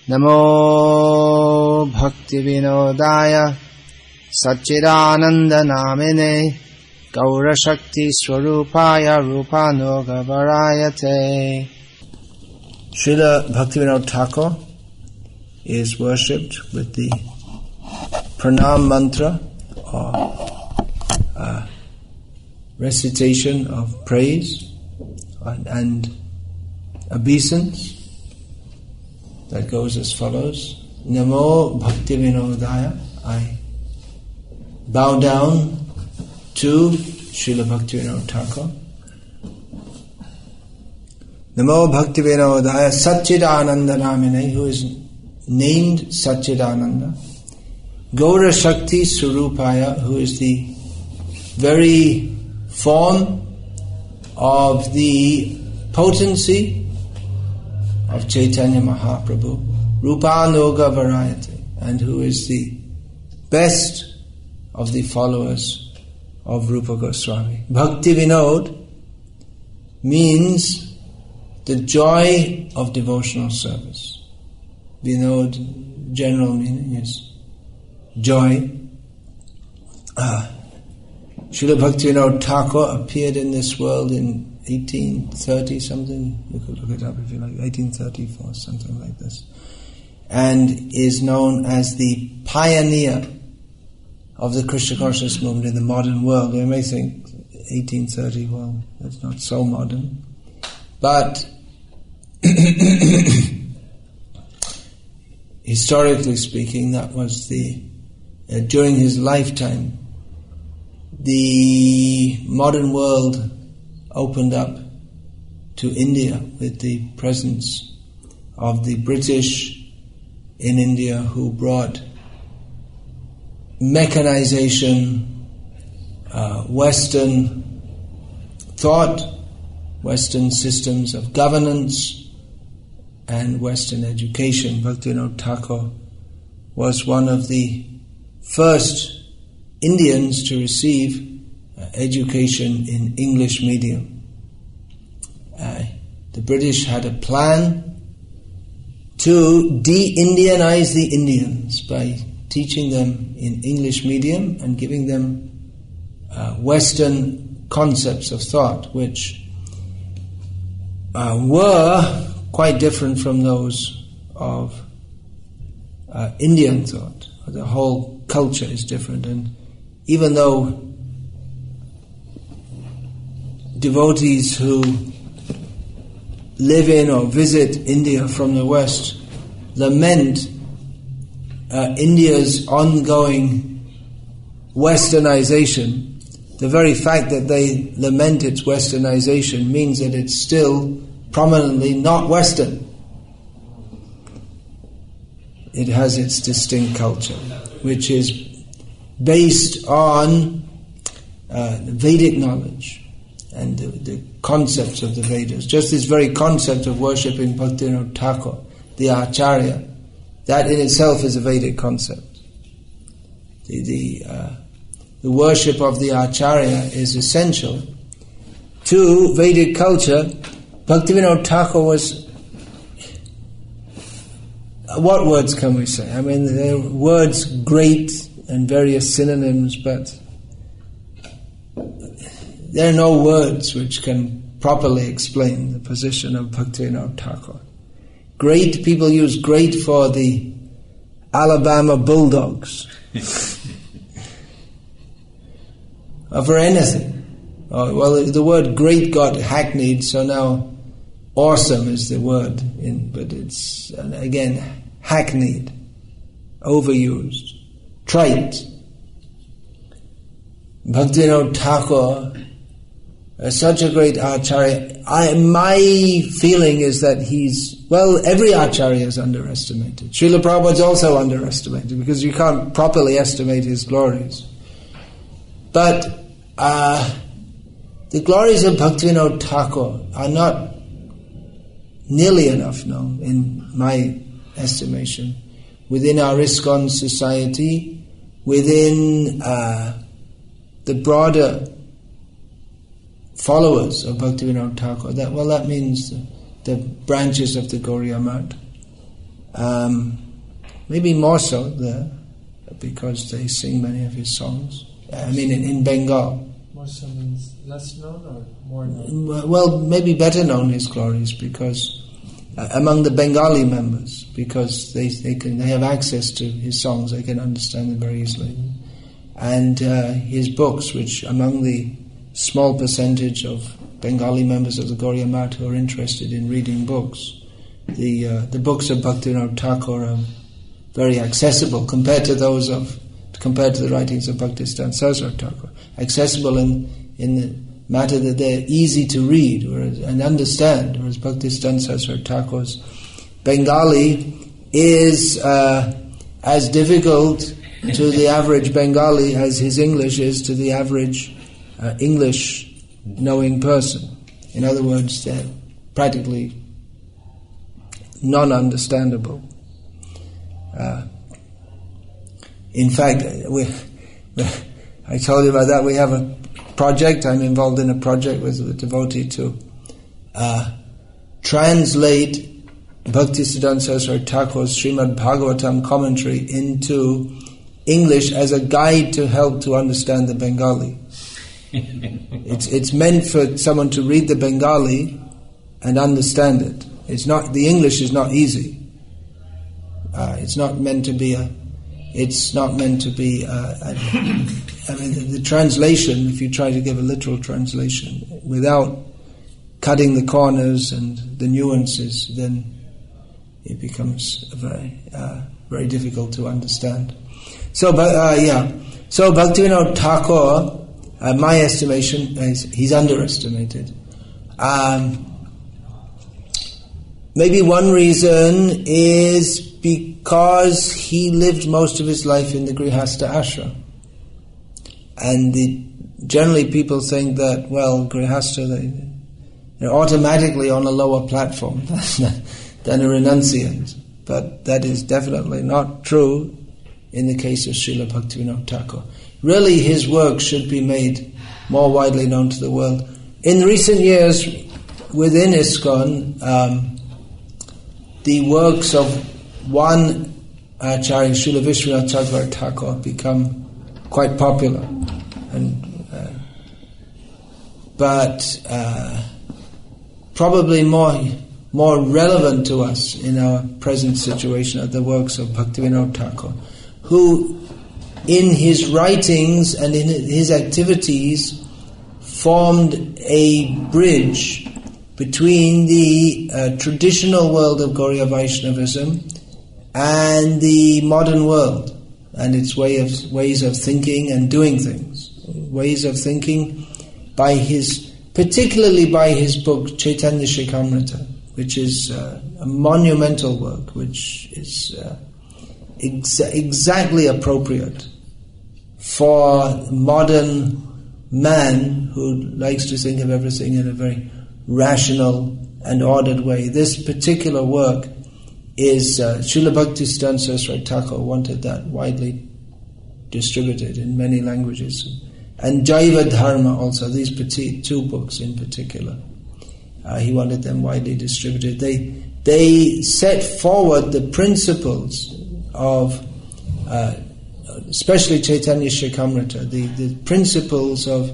Namo Bhaktivinodaya Satchidananda Namine Gaura Shakti Swarupaya Rupanoga Varayate. Srila Bhaktivinoda Thakur is worshipped with the pranam mantra, or recitation of praise and obeisance that goes as follows. Namo Bhaktivinodaya, I bow down to Srila Bhaktivinoda Thakur. Namo Bhaktivinodaya Satchidananda Namine, who is named Satchidananda. Gaura Shakti Surupaya, who is the very form of the potency of Chaitanya Mahaprabhu. Rupanoga Varayate, and who is the best of the followers of Rupa Goswami. Bhaktivinod means the joy of devotional service. Vinod, general meaning, is joy. Srila Bhaktivinoda Thakur appeared in this world in 1830 something, you could look it up if you like, 1834, something like this, and is known as the pioneer of the Krishna consciousness movement in the modern world. You may think 1830, well, that's not so modern, but historically speaking, that was during his lifetime, the modern world opened up to India with the presence of the British in India, who brought mechanization, Western thought, Western systems of governance, and Western education. Bhaktivinoda Thakur was one of the first Indians to receive education in English medium. The British had a plan to de-Indianize the Indians by teaching them in English medium and giving them Western concepts of thought, which were quite different from those of Indian thought. The whole culture is different, and even though devotees who live in or visit India from the West lament India's ongoing westernization, the very fact that they lament its westernization means that it's still prominently not Western. It has its distinct culture, which is based on Vedic knowledge and the concepts of the Vedas. Just this very concept of worshipping Bhaktivinoda Thakur, the Acharya, that in itself is a Vedic concept. The worship of the Acharya is essential to Vedic culture. Bhaktivinoda Thakur was, what words can we say? I mean, there are words great and various synonyms, but there are no words which can properly explain the position of Bhaktivinoda Thakur. Great, people use great for the Alabama Bulldogs, or for anything. Well, the word great got hackneyed, so now awesome is the word, but it's, again, hackneyed, overused, trite. Bhaktivinoda Thakur is such a great Acharya. My feeling is that every Acharya is underestimated. Srila Prabhupada is also underestimated, because you can't properly estimate his glories. But the glories of Bhaktivinoda Thakur are not nearly enough known, in my estimation, within our ISKCON society, within the broader followers of Bhaktivinoda Thakur. That means the branches of the Gauriya Math. Maybe more so there, because they sing many of his songs. I mean, in Bengal. More so means less known or more known? Well, maybe better known his glories, because among the Bengali members, because they have access to his songs, they can understand them very easily. And his books, which among the small percentage of Bengali members of the Gauriya Math who are interested in reading books, the books of Bhaktivinoda Thakur are very accessible compared to the writings of Bhaktisiddhanta Saraswati Thakur. Accessible in the matter that they're easy to read and understand, whereas Bhaktisiddhanta Saraswati Thakur's Bengali is as difficult to the average Bengali as his English is to the average English-knowing person. In other words, they're practically non-understandable. In fact, I told you about that. We have a project. I'm involved in a project with a devotee to translate Bhaktisiddhanta Saraswati Thakur's Srimad Bhagavatam commentary into English as a guide to help to understand the Bengali. It's meant for someone to read the Bengali and understand it. The English is not easy. It's not meant to be the translation, if you try to give a literal translation without cutting the corners and the nuances, then it becomes very difficult to understand. So Bhaktivinoda Thakur, my estimation is he's underestimated. Maybe one reason is because he lived most of his life in the Grihastha ashram. And generally people think that, well, Grihastha, they're automatically on a lower platform than a renunciant. But that is definitely not true in the case of Srila Bhaktivinoda Thakur. Really, his work should be made more widely known to the world. In recent years, within ISKCON, the works of one Acharya, Srila Vishwanath Chakravarti Thakur, become quite popular, but probably more relevant to us in our present situation are the works of Bhaktivinoda Thakur, who in his writings and in his activities formed a bridge between the traditional world of Gauriya Vaishnavism and the modern world and its ways of thinking and doing things. Ways of thinking particularly by his book Chaitanya Shikamrita, which is a monumental work, which is exactly appropriate for modern man who likes to think of everything in a very rational and ordered way. This particular work is Srila Bhaktisiddhanta Saraswati Thakur wanted that widely distributed in many languages, and Jaiva Dharma also. These two books in particular, he wanted them widely distributed. They set forward the principles of, especially Chaitanya Shikamrita, the principles of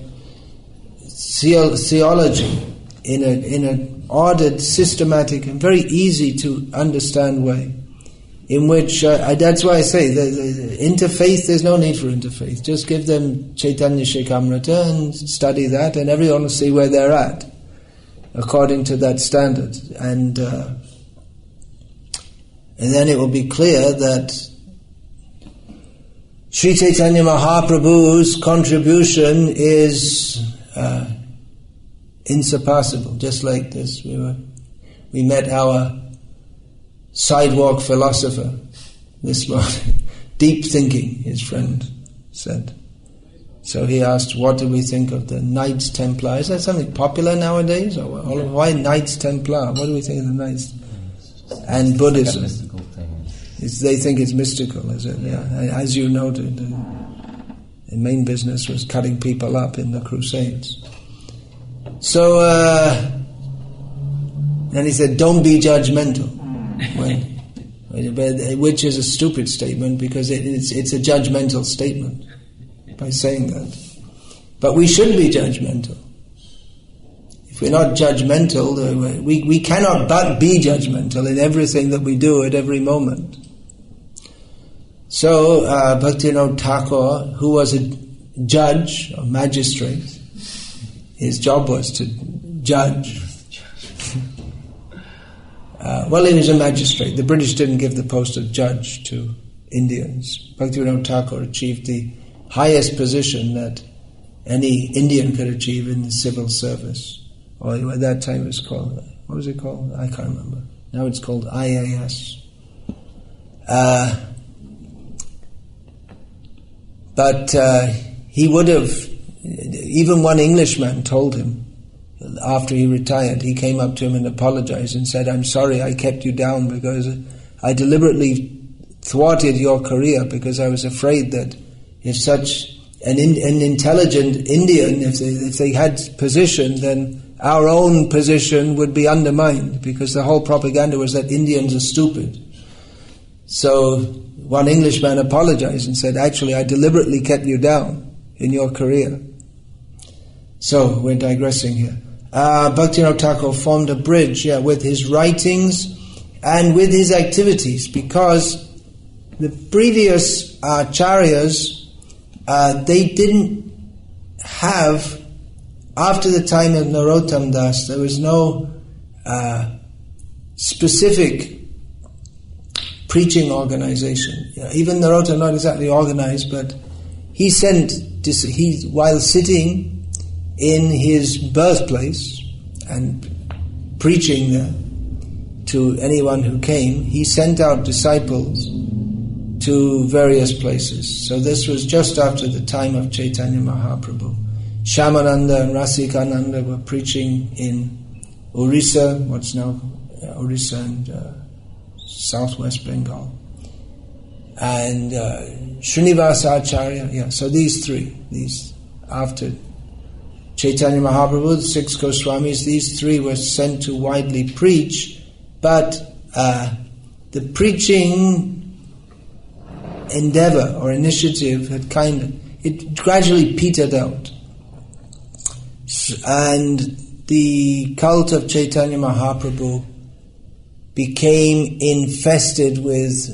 theology in an ordered, systematic, and very easy to understand way. In which that's why I say the interfaith. There's no need for interfaith. Just give them Chaitanya Shikamrita and study that, and everyone will see where they're at according to that standard. And then it will be clear that Sri Chaitanya Mahaprabhu's contribution is insurpassable. Just like this, we met our sidewalk philosopher this morning. Deep thinking, his friend said. So he asked, what do we think of the Knights Templar? Is that something popular nowadays? Or why Knights Templar? What do we think of the Knights? And Buddhism. Mystical thing. They think it's mystical, is it? Yeah. As you noted, the main business was cutting people up in the Crusades. So, and he said, don't be judgmental. When which is a stupid statement because it's a judgmental statement by saying that. But we should be judgmental. If we're not judgmental, we cannot but be judgmental in everything that we do at every moment. So Bhaktivinoda Thakur, who was a judge or magistrate, his job was to judge. Well, he was a magistrate. The British didn't give the post of judge to Indians. Bhaktivinoda Thakur achieved the highest position that any Indian could achieve in the civil service. Or at that time it was called, what was it called? I can't remember. Now it's called IAS. But he would have, even one Englishman told him, after he retired, he came up to him and apologized and said, "I'm sorry I kept you down because I deliberately thwarted your career because I was afraid that if such an intelligent Indian, if they had position, then our own position would be undermined because the whole propaganda was that Indians are stupid." So one Englishman apologized and said, "Actually, I deliberately kept you down in your career." So we're digressing here. Bhaktivinoda Thakur formed a bridge with his writings and with his activities, because the previous acharyas, they didn't have, after the time of Narottam Das, there was no specific preaching organization. Even Narottam, not exactly organized, but he while sitting in his birthplace and preaching there to anyone who came, he sent out disciples to various places. So this was just after the time of Chaitanya Mahaprabhu. Shyamananda and Rasikananda were preaching in Orissa, what's now Orissa and southwest Bengal. And Srinivasa Acharya, so these three, after Chaitanya Mahaprabhu, the 6 Goswamis, these three were sent to widely preach, but the preaching endeavor or initiative had it gradually petered out. And the cult of Chaitanya Mahaprabhu became infested with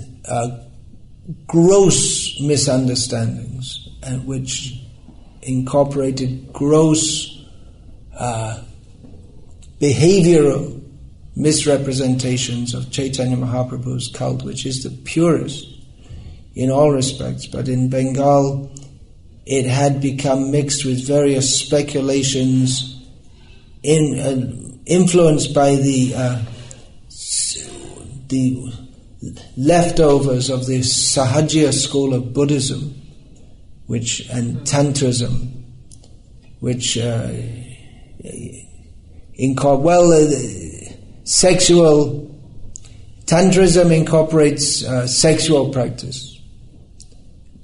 gross misunderstandings, and which incorporated gross behavioral misrepresentations of Chaitanya Mahaprabhu's cult, which is the purest in all respects. But in Bengal, it had become mixed with various speculations influenced by the leftovers of the Sahajya school of Buddhism, and Tantrism, which Tantrism incorporates sexual practice.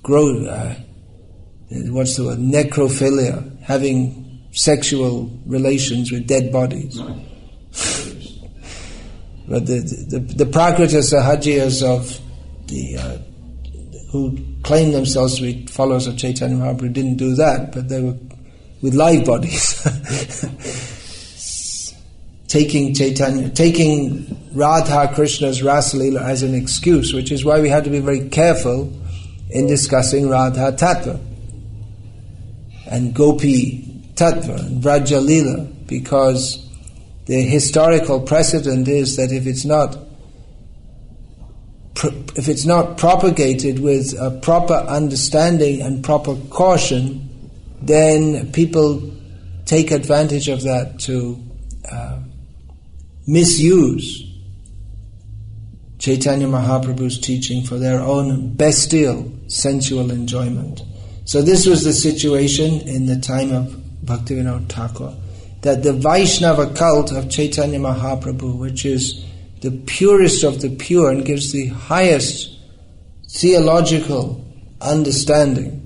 What's the word? Necrophilia, having sexual relations with dead bodies. But the Prakrita Sahajias of who claimed themselves to be followers of Chaitanya Mahaprabhu didn't do that, but they were with live bodies. taking Radha Krishna's Rasalila as an excuse, which is why we have to be very careful in discussing Radha Tattva and Gopi Tattva and Vraja Lila, because the historical precedent is that if it's not propagated with a proper understanding and proper caution, then people take advantage of that to misuse Chaitanya Mahaprabhu's teaching for their own bestial sensual enjoyment. So this was the situation in the time of Bhaktivinoda Thakur, that the Vaishnava cult of Chaitanya Mahaprabhu, which is the purest of the pure and gives the highest theological understanding,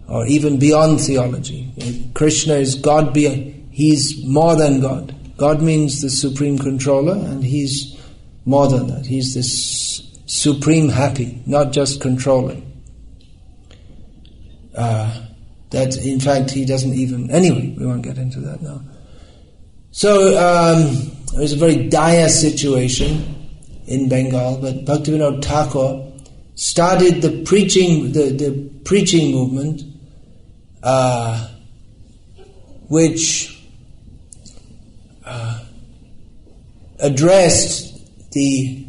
or even beyond theology. Krishna is God, he's more than God. God means the supreme controller, and he's more than that. He's this supreme happy, not just controlling. That in fact he doesn't even... Anyway, we won't get into that now. So it was a very dire situation in Bengal, but Bhaktivinoda Thakur started the preaching movement, which addressed the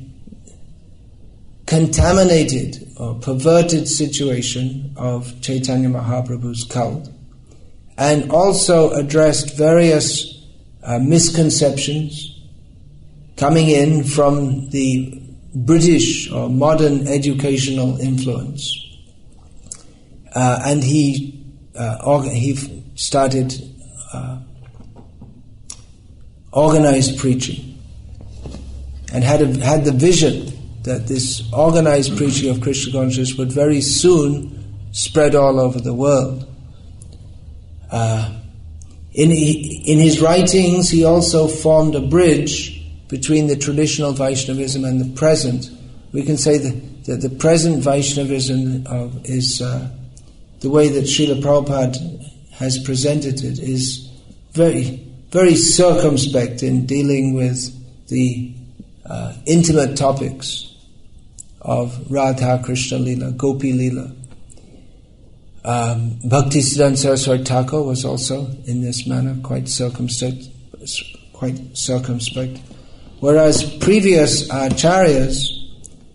contaminated or perverted situation of Chaitanya Mahaprabhu's cult, and also addressed various misconceptions coming in from the British or modern educational influence. And he started organized preaching, and had the vision that this organized preaching of Krishna consciousness would very soon spread all over the world. In his writings, he also formed a bridge between the traditional Vaishnavism and the present. We can say that the present Vaishnavism is the way that Srila Prabhupada has presented it is very, very circumspect in dealing with the intimate topics of Radha Krishna Lila, Gopi Lila. Bhaktisiddhanta Saraswati Thakur was also in this manner quite circumspect. Whereas previous acharyas,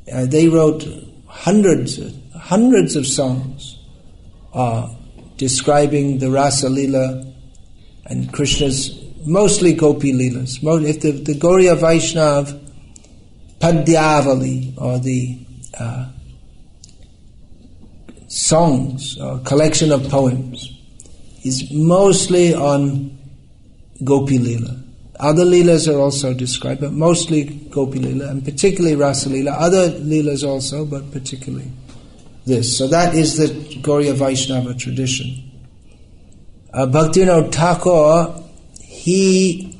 they wrote hundreds of songs describing the Rasa Lila and Krishna's, mostly Gopi Leelas. If the Gauriya Vaishnav Padyavali, or the songs or collection of poems, is mostly on Gopi Leela. Other Leelas are also described, but mostly Gopi Leela, and particularly Rasa Leela. Other Leelas also, but particularly this. So that is the Gauriya Vaishnava tradition. Bhaktivinoda Thakur, he,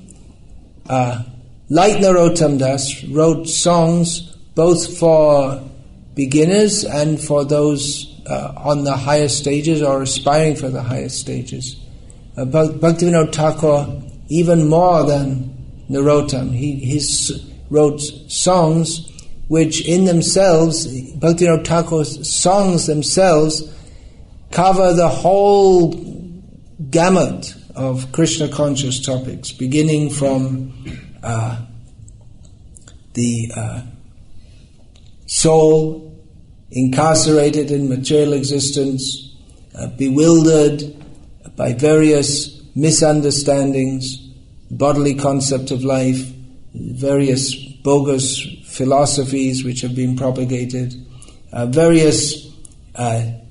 like Narottam Das, wrote songs both for beginners and for those on the higher stages or aspiring for the higher stages. Bhaktivinoda Thakur, even more than Narottam, he wrote songs which in themselves, Bhaktivinoda Thakur's songs themselves cover the whole gamut of Krishna conscious topics, beginning from the soul incarcerated in material existence, bewildered by various misunderstandings, bodily concept of life, various bogus philosophies which have been propagated, various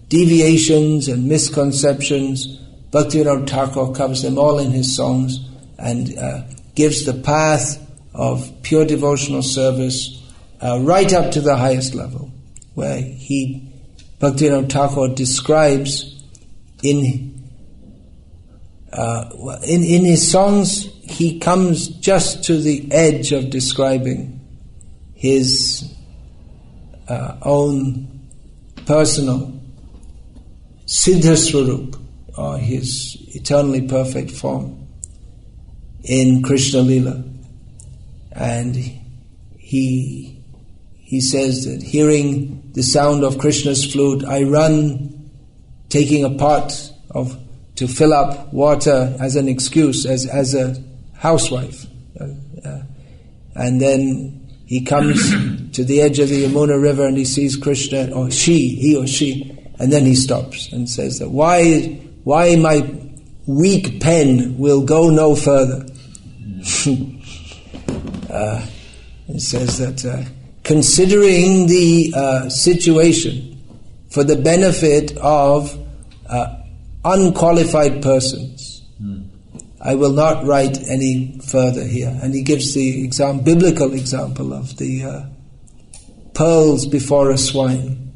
deviations and misconceptions. Bhaktivinoda Thakur covers them all in his songs and gives the path of pure devotional service right up to the highest level, where Bhaktivinoda Thakur describes in his songs, he comes just to the edge of describing his own personal Siddha Swarup, or his eternally perfect form in Krishna Lila. And he says that hearing the sound of Krishna's flute, I run taking a pot to fill up water as an excuse, as a housewife. And then he comes to the edge of the Yamuna river and he sees Krishna, or he or she, and then he stops and says that why my weak pen will go no further. It says that considering the situation for the benefit of unqualified persons, I will not write any further here. And he gives the biblical example of the pearls before a swine,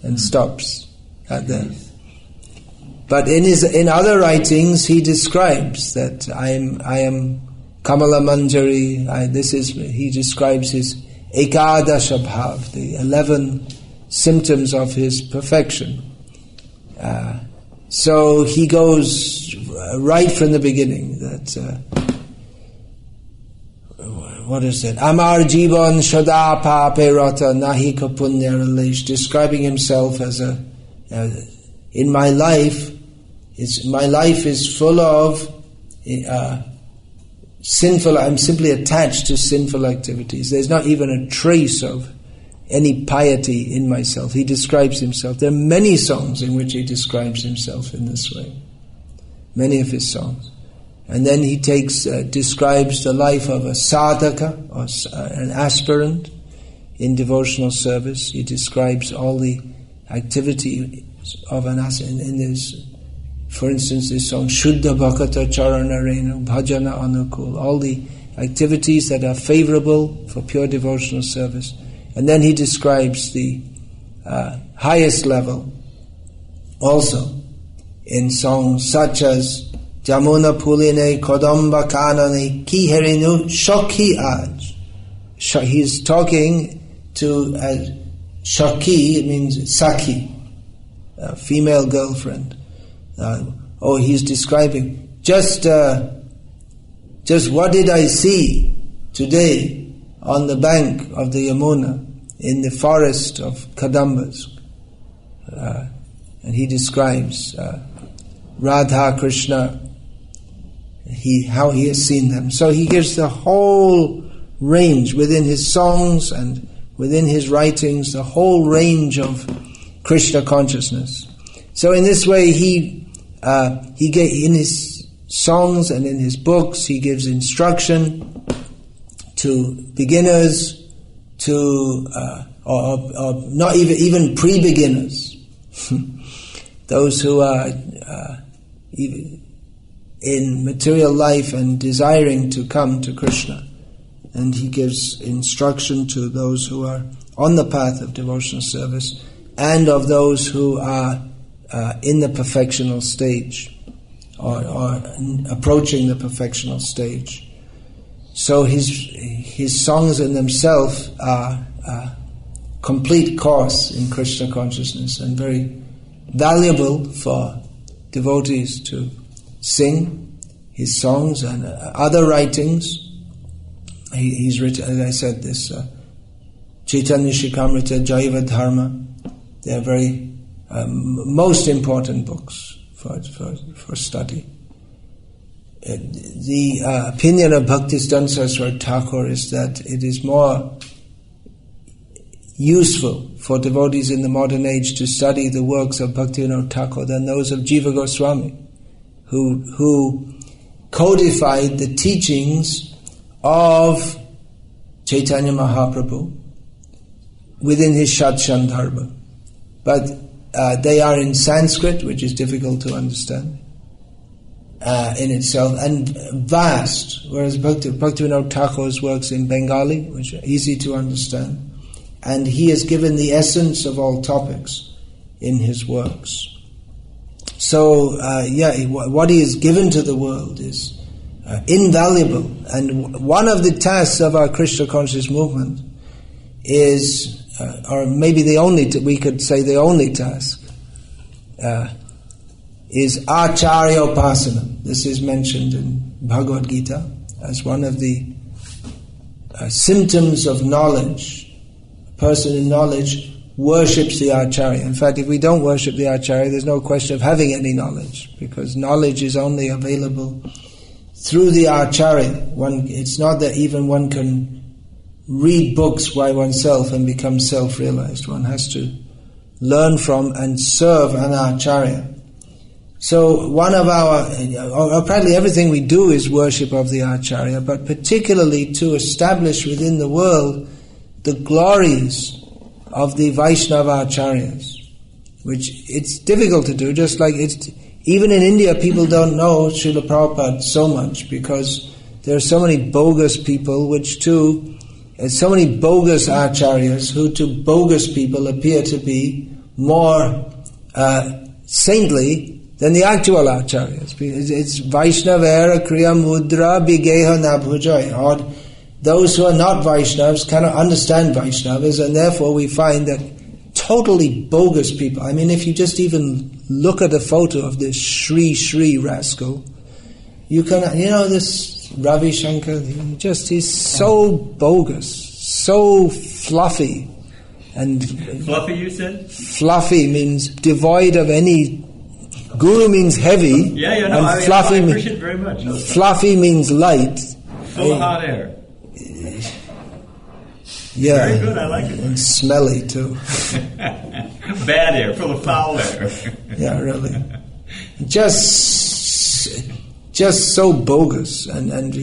and stops at that. But in other writings, he describes that I am Kamala Manjari. He describes Ekadasha Bhav, the 11 symptoms of his perfection. So he goes right from the beginning that what is it? Amar Jivan Shada Pape Rata Nahi Kapunyaralesh, describing himself as in my life, my life is full of sinful. I'm simply attached to sinful activities. There's not even a trace of any piety in myself. He describes himself. There are many songs in which he describes himself in this way. Many of his songs. And then he describes the life of a sadhaka, or an aspirant in devotional service. He describes all the activity of an aspirant in this. For instance, this song, Shuddha Bhakata Charana Renu Bhajana Anukul, all the activities that are favorable for pure devotional service. And then he describes the highest level also in songs such as Jamuna Puline Kodamba Kanane Ki Herinu Shokhi Aj. He's talking to Shokhi, it means Sakhi, a female girlfriend. He's describing just what did I see today on the bank of the Yamuna in the forest of Kadambas, and he describes Radha Krishna, how he has seen them. So he gives the whole range within his songs and within his writings, the whole range of Krishna consciousness. So in this way, he in his songs and in his books, he gives instruction to beginners, to or not even pre-beginners, those who are even in material life and desiring to come to Krishna. And he gives instruction to those who are on the path of devotional service and of those who are in the perfectional stage or approaching the perfectional stage. So his songs in themselves are a complete course in Krishna consciousness and very valuable for devotees to sing his songs and other writings. He's written, as I said, this Chaitanya Shikamrita, Jaiva Dharma. They are very most important books for study. The opinion of Bhaktisiddhanta Saraswati Thakur is that it is more useful for devotees in the modern age to study the works of Bhaktivinoda Thakur than those of Jiva Goswami, who codified the teachings of Chaitanya Mahaprabhu within his Shat Shandarbha. But they are in Sanskrit, which is difficult to understand in itself, and vast, whereas Bhaktivinoda Thakur's works in Bengali, which are easy to understand, and he has given the essence of all topics in his works. So, what he has given to the world is invaluable, and one of the tasks of our Krishna conscious movement is, or maybe the only, we could say the only task, is Acharya Upasana. This is mentioned in Bhagavad Gita as one of the symptoms of knowledge. A person in knowledge worships the Acharya. In fact, if we don't worship the Acharya, there's no question of having any knowledge, because knowledge is only available through the Acharya. It's not that even one can read books by oneself and become self-realized. One has to learn from and serve an Acharya. So one of practically everything we do is worship of the Acharya, but particularly to establish within the world the glories of the Vaishnava Acharyas, which it's difficult to do, just like even in India people don't know Srila Prabhupada so much, because there are so many bogus people, so many bogus acharyas who to bogus people appear to be more saintly than the actual acharyas. It's Vaishnavera Kriya Mudra Bigeha Nabhujay, or those who are not Vaishnavas cannot understand Vaishnavas, and therefore we find that totally bogus people. I mean, if you just even look at a photo of this Shri rascal, you can, this Ravi Shankar, he's so bogus, so fluffy. And fluffy, you said? Fluffy means devoid of any. Guru means heavy. I appreciate it very much. Fluffy means light. Full of hot air. Yeah. Very good, I like it. And smelly too. Bad air, full of foul air. Yeah, really. Just so bogus, and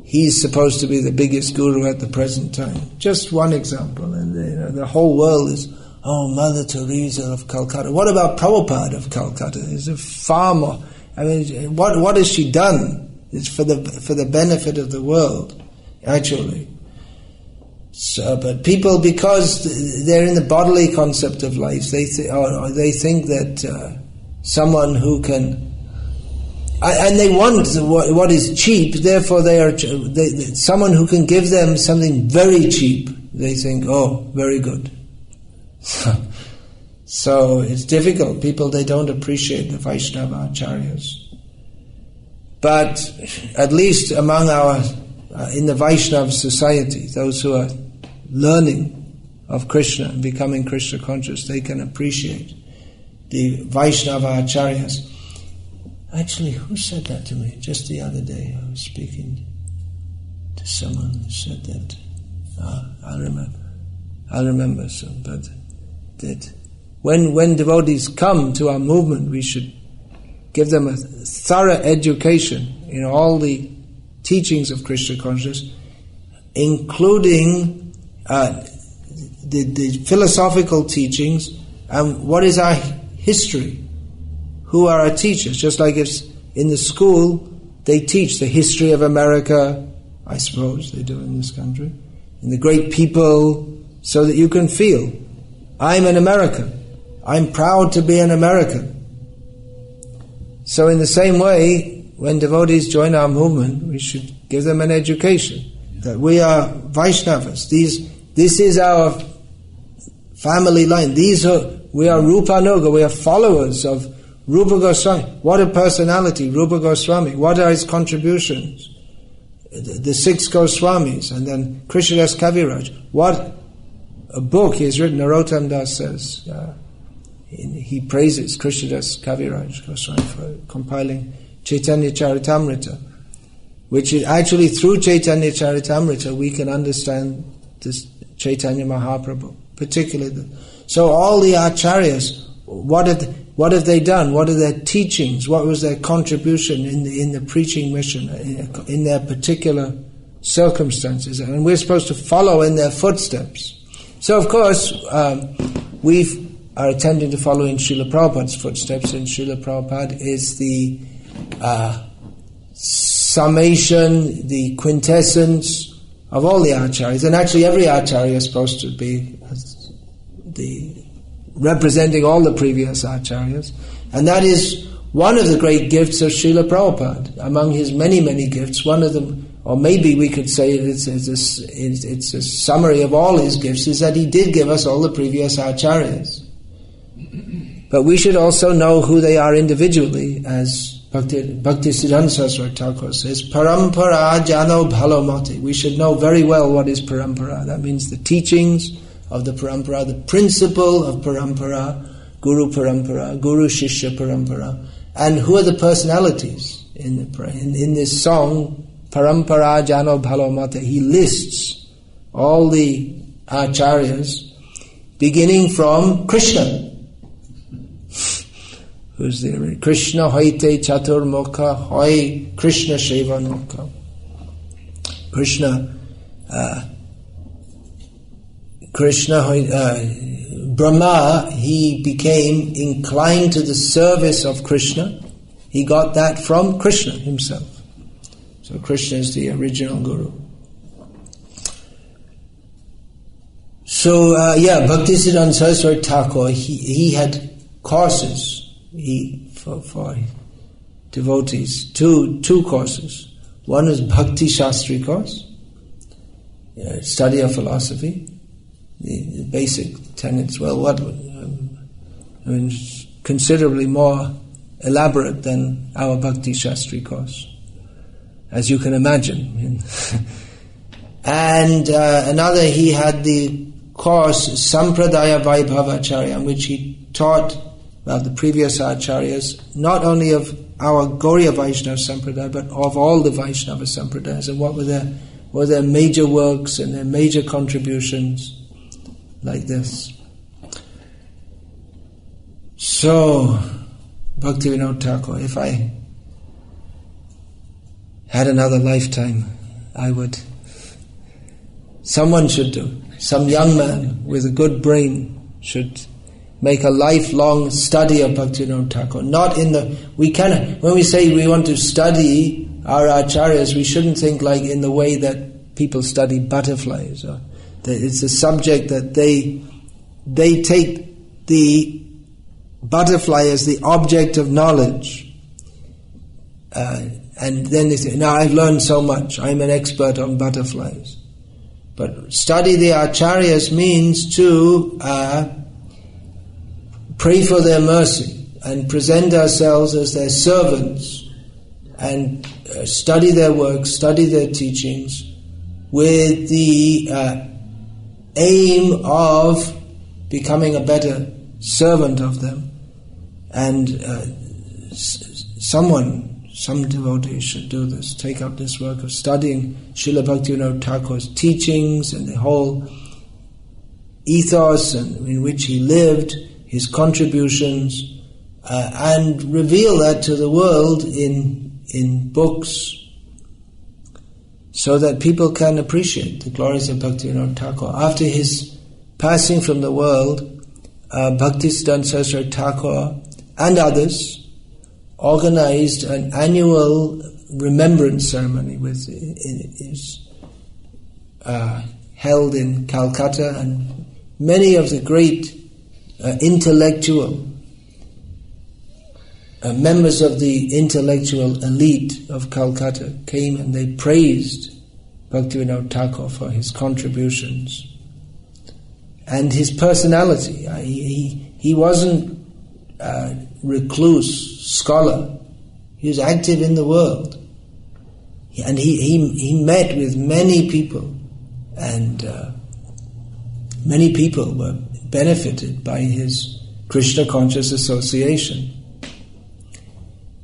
he's supposed to be the biggest guru at the present time. Just one example, and the whole world is, Mother Teresa of Calcutta. What about Prabhupada of Calcutta? Is a far more. I mean, what has she done? It's for the benefit of the world, actually. So, but people, because they're in the bodily concept of life, they think that someone who can, and they want what is cheap. Therefore, someone who can give them something very cheap. They think, very good. So it's difficult. People, they don't appreciate the Vaishnava acharyas. But at least among in the Vaishnava society, those who are learning of Krishna and becoming Krishna conscious, they can appreciate the Vaishnava acharyas. Actually, who said that to me? Just the other day I was speaking to someone who said that. I'll remember soon, but that when devotees come to our movement, we should give them a thorough education in all the teachings of Krishna consciousness, including the philosophical teachings and what is our history, who are our teachers. Just like if in the school they teach the history of America, I suppose they do in this country, and the great people, so that you can feel, I'm an American, I'm proud to be an American. So in the same way, when devotees join our movement, we should give them an education, that we are Vaishnavas. This is our family line. We are Rupanuga, we are followers of Rupa Goswami. What a personality, Rupa Goswami. What are his contributions? The 6 Goswamis, and then Krishnadas Kaviraj. What a book he has written. Narottam Das says, he praises Krishnadas Kaviraj Goswami for compiling Chaitanya Charitamrita, which is actually through Chaitanya Charitamrita we can understand this Chaitanya Mahaprabhu, particularly. So all the acharyas, what have they done? What are their teachings? What was their contribution in the preaching mission in their particular circumstances? And we're supposed to follow in their footsteps. So of course we are attempting to follow in Srila Prabhupada's footsteps, and Srila Prabhupada is the summation, the quintessence of all the acharyas. And actually every acharya is supposed to be representing all the previous acharyas. And that is one of the great gifts of Srila Prabhupada. Among his many, many gifts, one of them, or maybe we could say it's a summary of all his gifts, is that he did give us all the previous acharyas. But we should also know who they are individually, as Bhaktisiddhanta Saraswati Thakur says, Parampara jano bhalomati. We should know very well what is parampara. That means the teachings of the parampara, the principle of parampara, Guru Shishya parampara, and who are the personalities in this song, Parampara jano bhalomati. He lists all the acharyas, beginning from Krishna. Who's there? Krishna hoite chatur mukha hoy Krishna shevan mukha. Brahma, he became inclined to the service of Krishna. He got that from Krishna himself. So Krishna is the original guru. So Bhaktisiddhanta Saraswati Thakur, he had courses for devotees, two courses. One is Bhakti Shastri course, study of philosophy, the basic tenets. Well, considerably more elaborate than our Bhakti Shastri course, as you can imagine. And another, he had the course Sampradaya Vaibhavacharya, in which he taught the previous acharyas, not only of our Gauriya Vaishnava Sampradaya, but of all the Vaishnava Sampradayas, and what were their major works and their major contributions, like this. So, Bhaktivinoda Thakur, if I had another lifetime, someone should do. Some young man with a good brain should make a lifelong study of Bhaktivinoda Thakur. When we say we want to study our acharyas, we shouldn't think like in the way that people study butterflies. Or that it's a subject that they take the butterfly as the object of knowledge. And then they say, now I've learned so much, I'm an expert on butterflies. But study the acharyas means to pray for their mercy and present ourselves as their servants and study their works, study their teachings with the aim of becoming a better servant of them. And some devotee should do this, take up this work of studying Srila Bhaktivinoda Thakur's teachings and the whole ethos in which he lived, his contributions, and reveal that to the world in books, so that people can appreciate the glories of Bhaktivinoda Thakur. After his passing from the world, Bhaktisiddhanta Saraswati Thakur and others organized an annual remembrance ceremony held in Calcutta, and many of the great intellectual members of the intellectual elite of Calcutta came and they praised Bhaktivinoda Thakur for his contributions and his personality. He wasn't recluse scholar. He was active in the world, and he met with many people, and many people were benefited by his Krishna conscious association.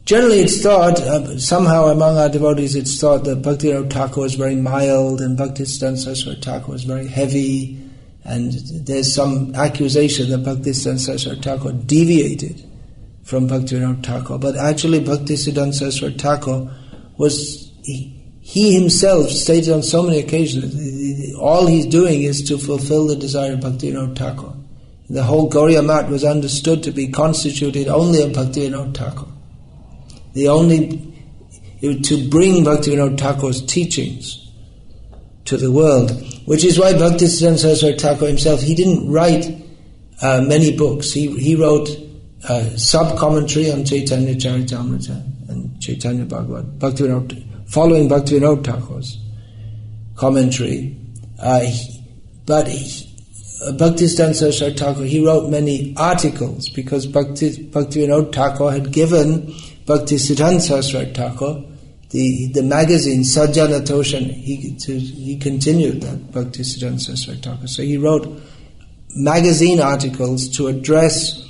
Generally it's thought, somehow among our devotees it's thought that Bhaktivinoda Thakur was very mild and Bhaktisiddhanta Saraswati Thakur was very heavy, and there's some accusation that Bhaktisiddhanta Saraswati Thakur deviated from Bhaktivinoda Thakur. But actually Bhaktisiddhanta Saraswati Thakur he himself stated on so many occasions, all he's doing is to fulfill the desire of Bhaktivinoda Thakur. The whole Gauriya Math was understood to be constituted only of Bhaktivinoda Thakur. To bring Bhaktivinoda Thakur's teachings to the world, which is why Bhaktisiddhanta Saraswati Thakur himself, he didn't write many books. He wrote sub-commentary on Chaitanya Charitamrita and Chaitanya Bhagavat, following Bhaktivinoda Thakur's commentary. But Bhaktisiddhanta Saraswati Thakur, he wrote many articles because Bhaktivinoda Thakur had given Bhaktisiddhanta Saraswati Thakur the magazine Sajjana Toshan. He continued that Bhaktisiddhanta Saraswati Thakur. So he wrote magazine articles to address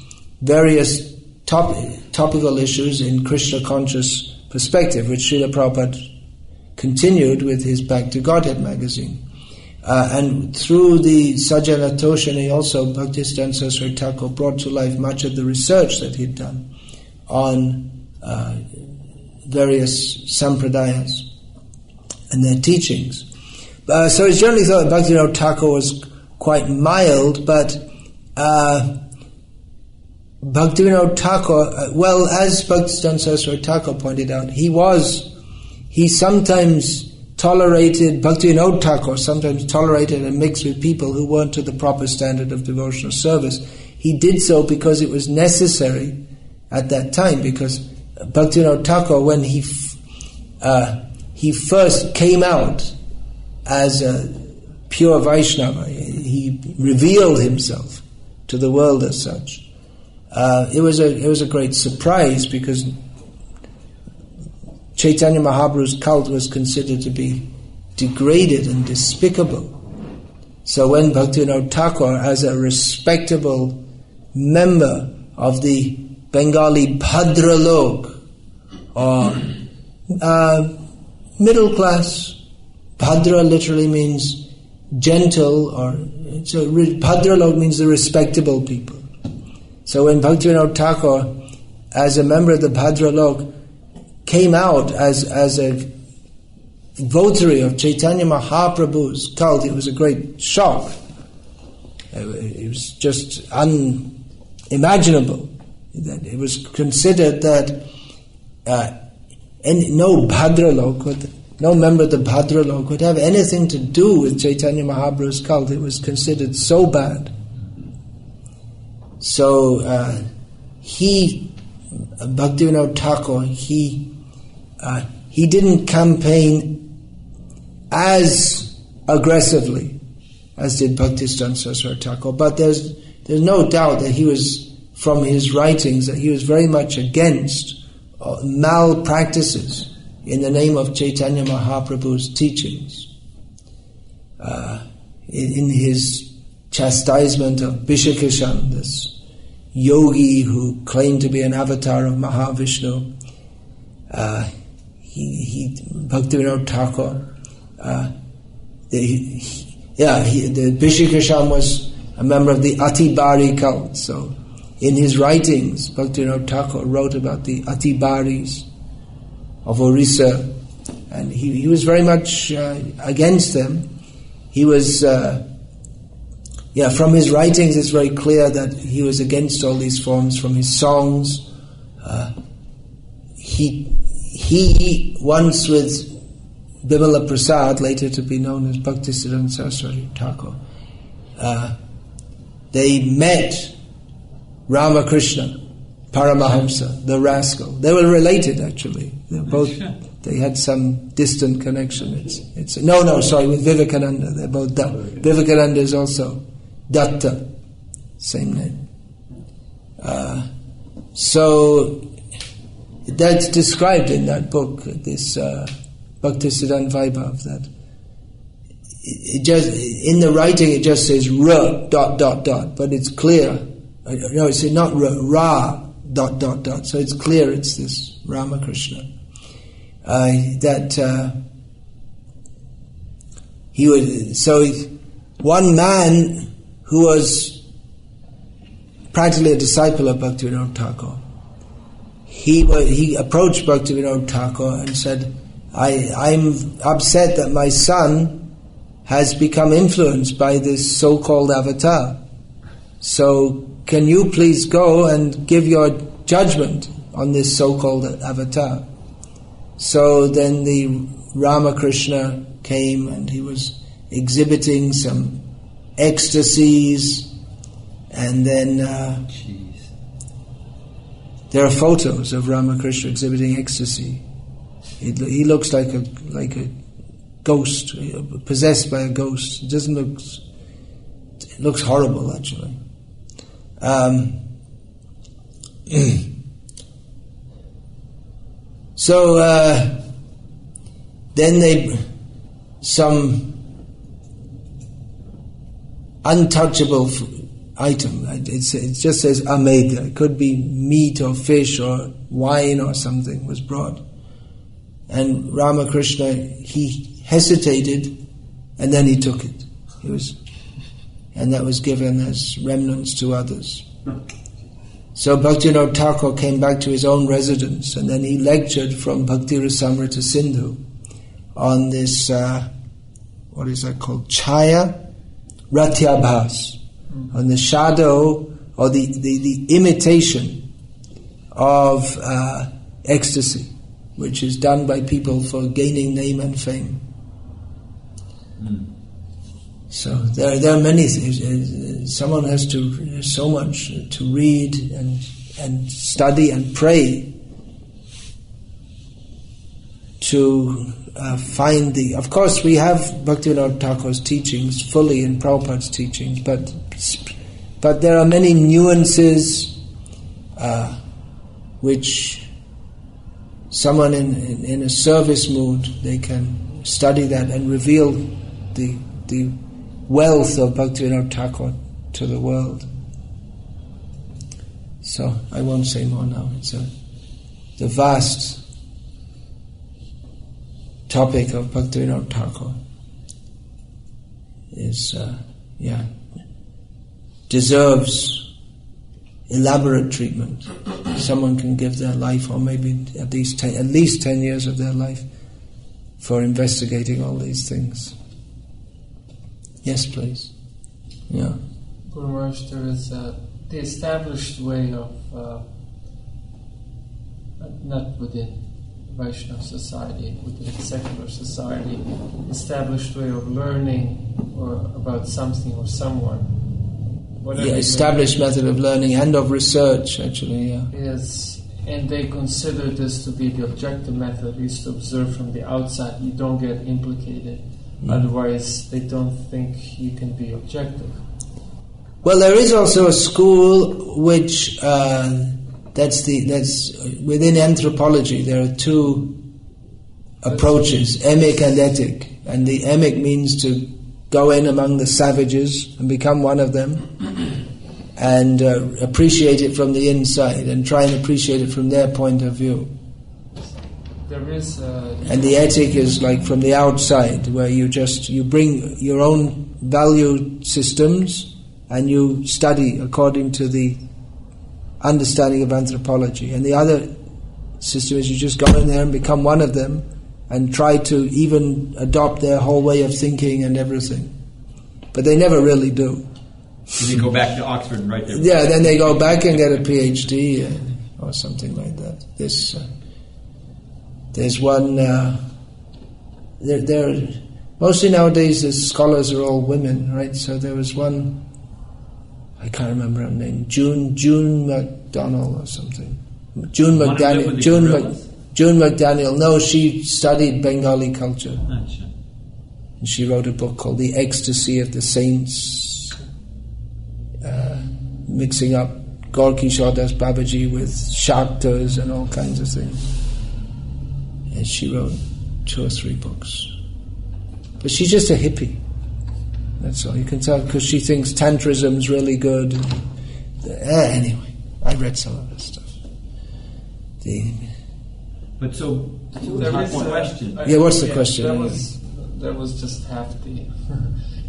various topical issues in Krishna conscious perspective, which Srila Prabhupada continued with his Back to Godhead magazine. And through the Sajjana Toshan, he also, Bhaktisiddhanta Saraswati Thakur, brought to life much of the research that he'd done on various sampradayas and their teachings. So it's generally thought that Bhaktivinoda Thakur was quite mild, but Bhaktivinoda Thakur, as Bhaktisiddhanta Saraswati Thakur pointed out, he sometimes tolerated, Bhaktivinoda Thakur sometimes tolerated and mixed with people who weren't to the proper standard of devotional service. He did so because it was necessary at that time, because Bhaktivinoda Thakur, when he first came out as a pure Vaishnava. He revealed himself to the world as such. It was a great surprise because Chaitanya Mahaprabhu's cult was considered to be degraded and despicable. So when Bhaktivinoda Thakur, as a respectable member of the Bengali Bhadralok, or middle class, Bhadra literally means gentle, so Bhadralok means the respectable people. So when Bhaktivinoda Thakur, as a member of the Bhadralok, came out as a votary of Chaitanya Mahaprabhu's cult, it was a great shock. It was just unimaginable. That it was considered that no Bhadralok, no member of the Bhadralok would have anything to do with Chaitanya Mahaprabhu's cult. It was considered so bad. So Bhaktivinoda Thakur, he didn't campaign as aggressively as did Bhaktisiddhanta Saraswati Thakur, but there's no doubt that he was, from his writings, that he was very much against malpractices in the name of Chaitanya Mahaprabhu's teachings. In his chastisement of Bhishakishan, this yogi who claimed to be an avatar of Mahavishnu, Bhaktivinoda Thakur, the Bhishakishan was a member of the Atibari cult. So in his writings, Bhaktivinoda Thakur wrote about the Atibaris of Orissa, and he was very much against them. He was, from his writings it's very clear that he was against all these forms. From his songs, he once with Bimala Prasad, later to be known as Bhaktisiddhanta Saraswati Thakur, they met Ramakrishna Paramahamsa, the rascal. They were related, actually. They had some distant connection. With Vivekananda. They're both Vivekananda is also Datta, same name. So that's described in that book, this Bhaktisiddhanta Vaibhav, that it just, in the writing it just says R ... but it's clear. No, it's not Ra ... So it's clear it's this Ramakrishna. One man who was practically a disciple of Bhaktivinoda Thakur, he approached Bhaktivinoda Thakur and said, I'm upset that my son has become influenced by this so-called avatar. So can you please go and give your judgment on this so-called avatar? So then the Ramakrishna came and he was exhibiting some ecstasies, and then there are photos of Ramakrishna exhibiting ecstasy. He looks like a ghost, possessed by a ghost. It looks horrible, actually. Then some untouchable item. It just says ameda. It could be meat or fish or wine or something was brought. And Ramakrishna, he hesitated, and then he took it. And that was given as remnants to others. So Bhaktivinoda Thakur came back to his own residence, and then he lectured from Bhakti Rasamrita Sindhu on this, what is that called? Chaya Ratyabhas, on the shadow or the imitation of ecstasy, which is done by people for gaining name and fame. So there are many things. Someone has to so much to read and study and pray to find the... Of course, we have Bhaktivinoda Thakur's teachings fully in Prabhupada's teachings, but there are many nuances which someone in a service mood, they can study that and reveal the wealth of Bhaktivinoda Thakur to the world. So I won't say more now. It's the vast topic of Bhaktivinoda Thakur is deserves elaborate treatment. Someone can give their life, or maybe at least 10 years of their life, for investigating all these things. Yes, please. Yeah. Guru Maharaj, there is the established way of, not within Vaishnava society, within secular society, established way of learning or about something or someone. Established method of learning and of research, actually, yeah. Yes, and they consider this to be the objective method, is to observe from the outside. You don't get implicated. Otherwise, they don't think you can be objective. Well, there is also a school which that's within anthropology. There are two approaches: emic and etic. And the emic means to go in among the savages and become one of them, and appreciate it from the inside, and try and appreciate it from their point of view. There is and the etic is like from the outside, where you bring your own value systems and you study according to the understanding of anthropology. And the other system is you just go in there and become one of them and try to even adopt their whole way of thinking and everything. But they never really do. And they go back to Oxford and write their... Yeah, then they go back and get a PhD or something like that. There's one... mostly nowadays the scholars are all women, right? So there was one... I can't remember her name. June McDonnell or something. June McDaniel. June McDaniel. No, she studied Bengali culture. And she wrote a book called The Ecstasy of the Saints, mixing up Gorky Shawdas Babaji with Shaktas and all kinds of things. And she wrote 2 or 3 books. But she's just a hippie. That's all. You can tell, because she thinks Tantrism's really good. Anyway, I read some of her stuff. But so there is a question. Yeah, what's the question? That was just half the...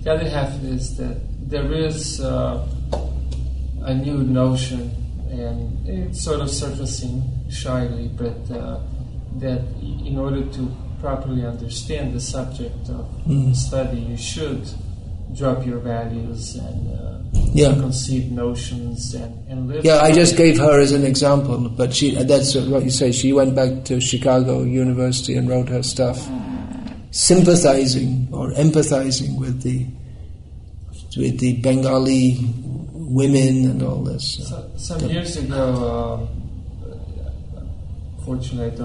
The other half is that there is a new notion, and it's sort of surfacing shyly, but that in order to properly understand the subject of study, you should drop your values and conceive notions and live. Yeah, I just gave her as an example, but that's what you say. She went back to Chicago University and wrote her stuff, sympathizing or empathizing with the Bengali women and all this. Some years ago, fortunately,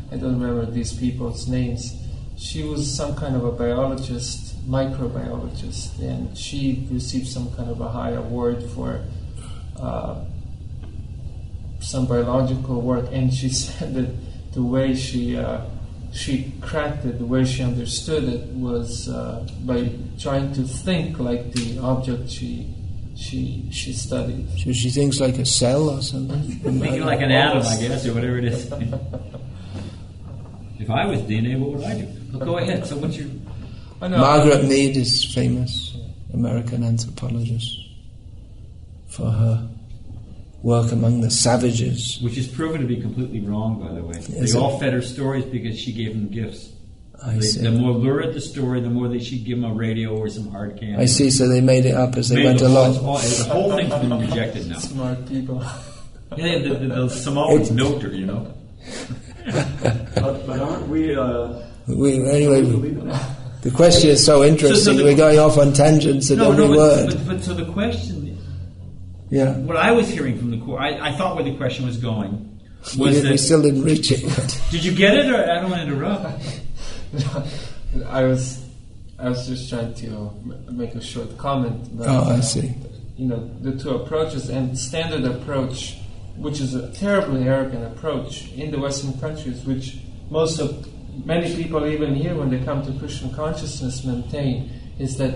I don't remember these people's names. She was some kind of a biologist, microbiologist, and she received some kind of a high award for some biological work. And she said that the way she cracked it, the way she understood it, was by trying to think like the object she studied. So she thinks like a cell or something? Thinking like an atom, I guess, or whatever it is. If I was DNA, what would I do? Well, go ahead. So what's your... Margaret Mead is famous, American anthropologist, for her work among the savages. Which is proven to be completely wrong, by the way. They all fed her stories because she gave them gifts. The more lurid the story, the more they should give them a radio or some hard candy. I see, so they made it up as they went along. The whole thing's been rejected now. Smart people. Yeah, the Somalis milked her, you know. But aren't we... Anyway, the question is so interesting. We're going off on tangents at every word. But so the question... Yeah. What I was hearing from the course, I thought where the question was going We still didn't reach it. Did you get it, or I don't want to interrupt? No, I was just trying to make a short comment. But, I see. The two approaches, and standard approach, which is a terribly arrogant approach in the Western countries, which many people even here when they come to Krishna consciousness maintain, is that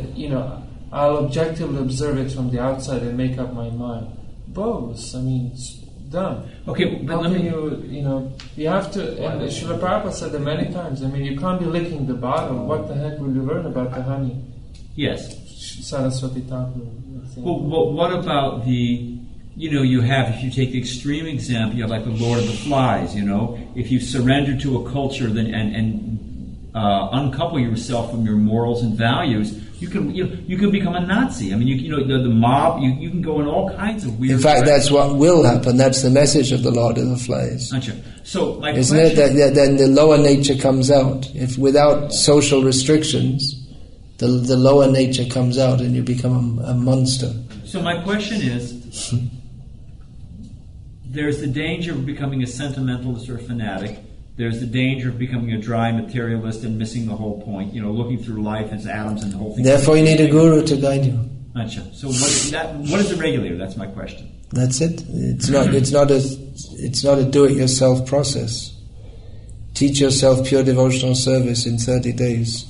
I'll objectively observe it from the outside and make up my mind. Bogus. It's dumb. Okay, but how can you have to, and Srila Prabhupada said that many times, you can't be licking the bottle. What the heck will you learn about the honey? Yes. Saraswati Thakur. Well, what about if you take the extreme example, you have like the Lord of the Flies, if you surrender to a culture then and uncouple yourself from your morals and values, you can become a Nazi. The mob. You can go in all kinds of weird. In fact, that's what will happen. That's the message of the Lord of the Flies. Gotcha. So, my isn't question, it that then the lower nature comes out? If without social restrictions, the lower nature comes out, and you become a monster. So, my question is: there's the danger of becoming a sentimentalist or a fanatic. There's the danger of becoming a dry materialist and missing the whole point. Looking through life as atoms and the whole thing. Therefore, you need a guru to guide you. Gotcha. So, what is the regulator? That's my question. That's it. It's not a do-it-yourself process. Teach yourself pure devotional service in 30 days.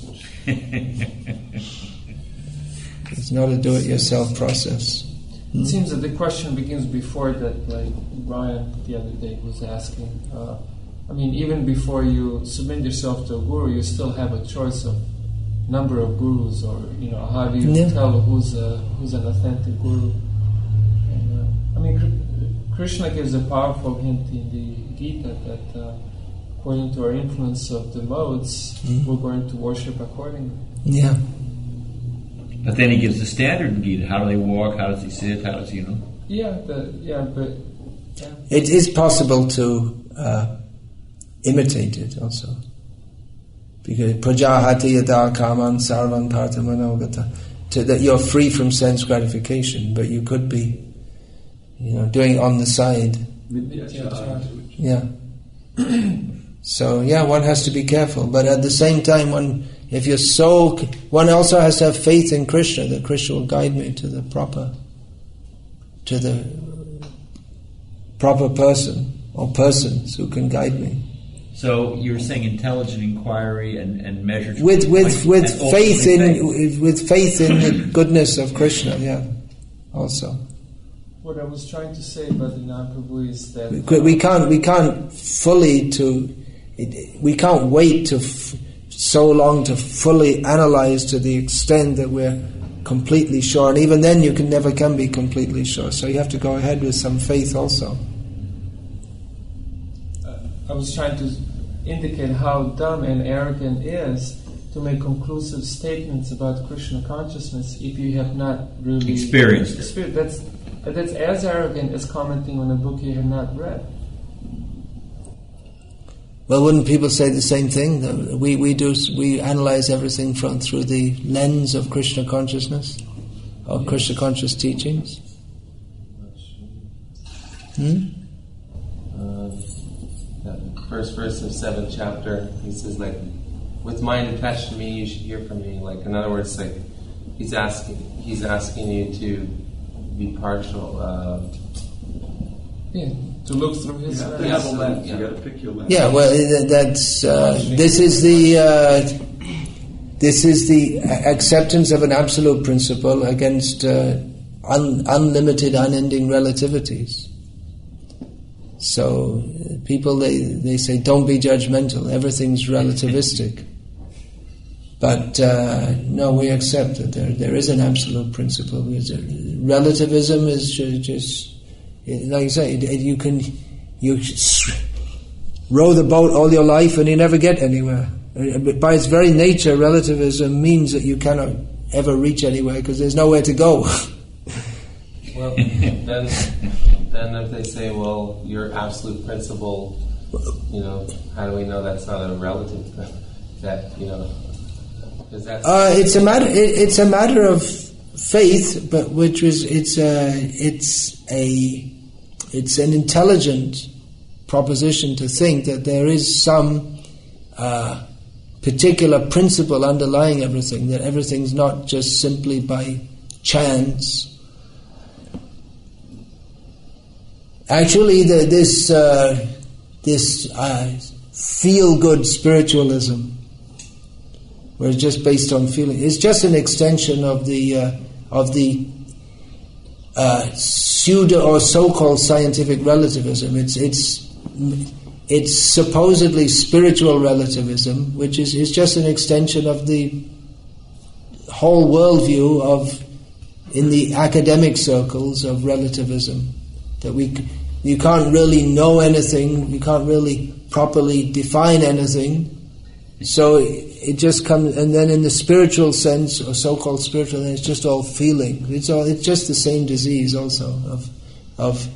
It's not a do-it-yourself process. It seems that the question begins before that, like Brian the other day was asking. Even before you submit yourself to a guru, you still have a choice of number of gurus, or how do you tell who's an authentic guru? And, Krishna gives a powerful hint in the Gita that according to our influence of the modes, we're going to worship accordingly. Yeah. But then he gives the standard in Gita. How do they walk? How does he sit? How does he, It is possible to imitate it also. Because prajahati yada kaman sarvan parthamanogata, that you're free from sense gratification, but you could be, doing it on the side. Yeah. So one has to be careful, but at the same time, one also has to have faith in Krishna, that Krishna will guide me to the proper person or persons who can guide me. So you're saying intelligent inquiry and measured with faith in the goodness of Krishna. Also. What I was trying to say about the Prabhu is that we can't wait so long to fully analyze to the extent that we're completely sure, and even then you never can be completely sure. So you have to go ahead with some faith also. I was trying to indicate how dumb and arrogant it is to make conclusive statements about Krishna consciousness if you have not really experienced it. That's as arrogant as commenting on a book you have not read. Well, wouldn't people say the same thing? We analyze everything through the lens of Krishna consciousness, or Krishna conscious teachings. First verse of 7th chapter, he says, with mind attached to me, you should hear from me. In other words, he's asking you to be partial. To look through his lens. You have a lens. You got to pick your lens. Yeah, well, that's this is the acceptance of an absolute principle against unlimited, unending relativities. So people they say don't be judgmental. Everything's relativistic. But no, we accept that there is an absolute principle. Relativism is just. Like you say, you row the boat all your life and you never get anywhere. By its very nature, relativism means that you cannot ever reach anywhere because there's nowhere to go. Well, then if they say, well, your absolute principle, how do we know that's not a relative? Because that's it's a matter of faith, but it's an intelligent proposition to think that there is some particular principle underlying everything, that everything's not just simply by chance. Actually, this feel-good spiritualism, where it's just based on feeling, is just an extension of the pseudo or so-called scientific relativism. It's supposedly spiritual relativism, which is just an extension of the whole worldview in the academic circles of relativism. That you can't really know anything, you can't really properly define anything. So it just comes, and then in the spiritual sense, or so-called spiritual, it's just all feeling. It's just the same disease also of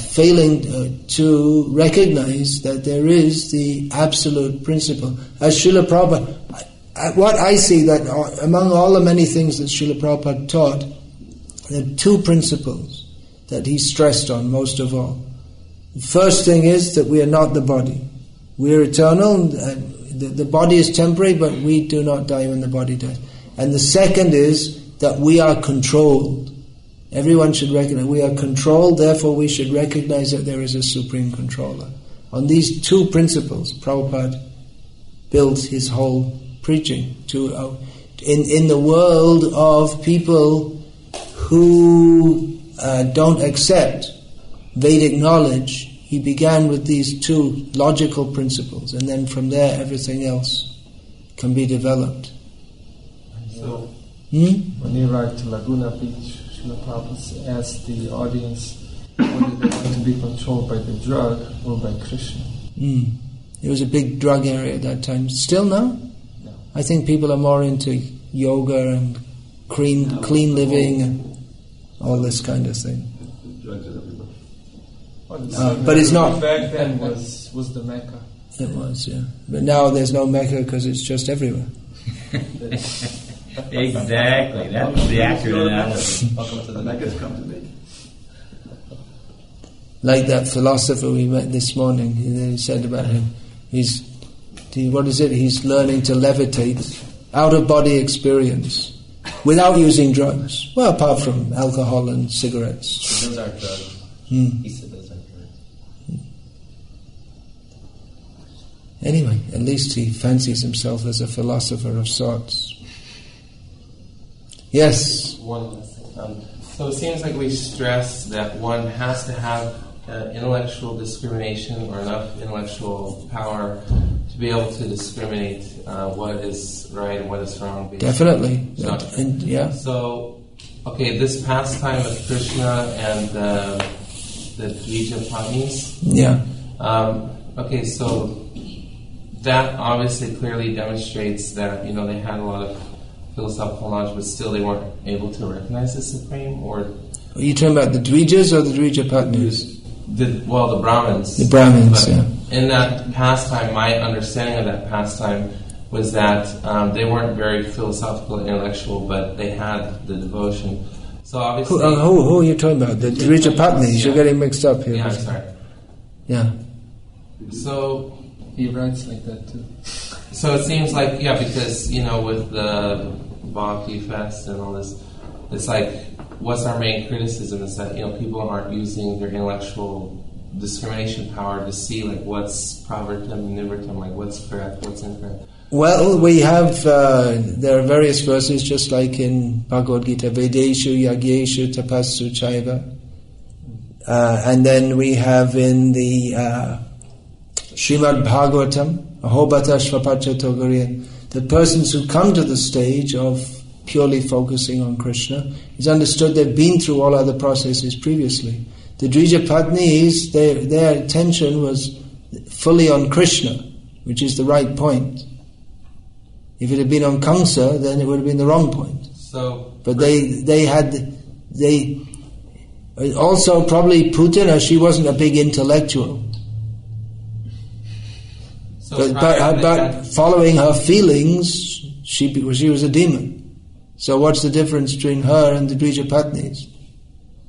failing to recognize that there is the absolute principle. As Srila Prabhupada, what I see that among all the many things that Srila Prabhupada taught, there are two principles that he stressed on most of all. The first thing is that we are not the body. We are eternal, and the body is temporary, but we do not die when the body dies. And the second is that we are controlled. Everyone should recognize we are controlled, therefore we should recognize that there is a supreme controller. On these two principles, Prabhupada built his whole preaching. In the world of people who don't accept Vedic knowledge, he began with these two logical principles, and then from there everything else can be developed. So, when you arrived to Laguna Beach, Srila Prabhupada asked the audience whether they want to be controlled by the drug or by Krishna. It was a big drug area at that time. Still now? No. I think people are more into yoga and clean living and all this kind of thing. Drugs are everywhere. But it's not. Back then was the Mecca. It was, yeah. But now there's no Mecca because it's just everywhere. Exactly. That's the accurate analogy. Welcome to the Mecca's come to me. Like that philosopher we met this morning, he said about him, he's learning to levitate, out-of-body experience, without using drugs. Well, apart from alcohol and cigarettes. Those aren't drugs. He said those aren't drugs. Anyway, at least he fancies himself as a philosopher of sorts. Yes? One last thing. So it seems like we stress that one has to have intellectual discrimination or enough intellectual power to be able to discriminate what is right and what is wrong. Definitely. Yeah. So, okay, this pastime of Krishna and the Dvija Patnis. Yeah. Okay, so that obviously clearly demonstrates that, they had a lot of philosophical knowledge, but still they weren't able to recognize the Supreme, or... Are you talking about the Dvijas or the Dvija Patnis? The Brahmins. The Brahmins, yeah. In that pastime, my understanding of that pastime was that they weren't very philosophical and intellectual, but they had the devotion. So obviously... Who are you talking about? The Dvija Patnis? Yeah. You're getting mixed up here. Yeah, I'm sorry. Yeah. So... He writes like that too. So it seems like, because, with the Bhakti Fest and all this, it's like, what's our main criticism is that, people aren't using their intellectual discrimination power to see, what's pravartam and nivritam, what's correct, what's incorrect. Well, we have, there are various verses, just like in Bhagavad Gita, Vedeshu, Yagyeshu, Tapassu, Chaiva. And then we have in the Srimad Bhagavatam, Ahobata Shvapacha Togariya, the persons who come to the stage of purely focusing on Krishna, it's understood they've been through all other processes previously. The Dvija Patnis, their attention was fully on Krishna, which is the right point. If it had been on Kamsa, then it would have been the wrong point. But they also probably Putana, she wasn't a big intellectual. But following her feelings, she was a demon. So what's the difference between her and the Dvija Patnis?